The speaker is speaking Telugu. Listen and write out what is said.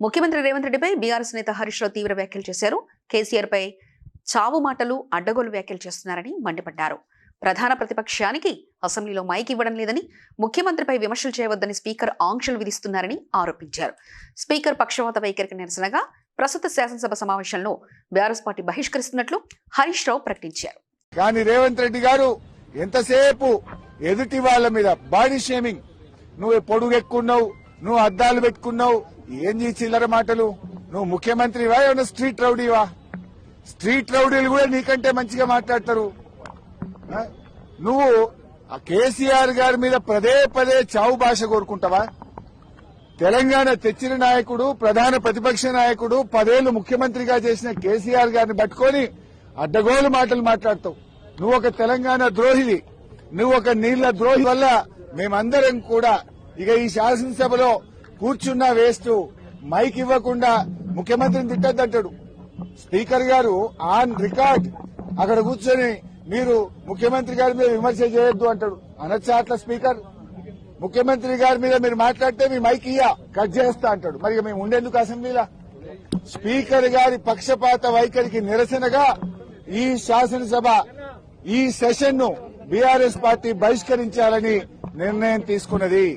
ముఖ్యమంత్రి రేవంత్ రెడ్డిపై బీఆర్ఎస్ నేత హరీష్ రావు తీవ్ర వ్యాఖ్యలు చేశారు. కేసీఆర్ పై చావు మాటలు, అడ్డగోలు వ్యాఖ్యలు చేస్తున్నారని మండిపడ్డారు. ప్రధాన ప్రతిపక్షానికి అసెంబ్లీలో మైక్ ఇవ్వడం లేదని, ముఖ్యమంత్రిపై విమర్శలు చేయవద్దని స్పీకర్ ఆంక్షలు విధిస్తున్నారని ఆరోపించారు. స్పీకర్ పక్షవాత వైఖరికి నిరసనగా ప్రస్తుత శాసనసభ సమావేశాలను బీఆర్ఎస్ పార్టీ బహిష్కరిస్తున్నట్లు హరీష్ రావు ప్రకటించారు. కానీ రేవంత్ రెడ్డి గారు ఎంతసేపు ఎదుటి వాళ్ళ మీద బాడీ షేమింగ్, నువ్వు పొడుగెక్కున్నావు, నువ్వు అద్దాలు పెట్టుకున్నావు, ఏం చిల్లర మాటలు, నువ్వు ముఖ్యమంత్రివా ఏమన్నా స్ట్రీట్ రౌడీవా? స్ట్రీట్ రౌడీలు కూడా నీకంటే మంచిగా మాట్లాడతారు. నువ్వు ఆ కేసీఆర్ గారి మీద పదే పదే చావు భాష కోరుకుంటావా? తెలంగాణ తెచ్చిన నాయకుడు, ప్రధాన ప్రతిపక్ష నాయకుడు, 10 ఏళ్లు ముఖ్యమంత్రిగా చేసిన కేసీఆర్ గారిని పట్టుకొని అడ్డగోలు మాటలు మాట్లాడతావు. నువ్వు ఒక తెలంగాణ ద్రోహివి, నువ్వు ఒక నీళ్ల ద్రోహి వల్ల మేమందరం కూడా ఇక ఈ శాసనసభలో కూర్చున్నా వేస్ట్. మైక్ ఇవ్వకుండా ముఖ్యమంత్రిని తిట్టద్దంటాడు. స్పీకర్ గారు ఆన్ రికార్డ్ అక్కడ కూర్చొని మీరు ముఖ్యమంత్రి గారి మీద విమర్శ చేయొద్దు అంటాడు. అనొచ్చా అట్లా స్పీకర్? ముఖ్యమంత్రి గారి మీద మీరు మాట్లాడితే మీ మైక్ కట్ చేస్తా అంటాడు. మరి మేము ఉండేందుకు అసెంబ్లీలా? స్పీకర్ గారి పక్షపాత వైఖరికి నిరసనగా ఈ శాసనసభ ఈ సెషన్ ను బీఆర్ఎస్ పార్టీ బహిష్కరించాలని నిర్ణయం తీసుకున్నది.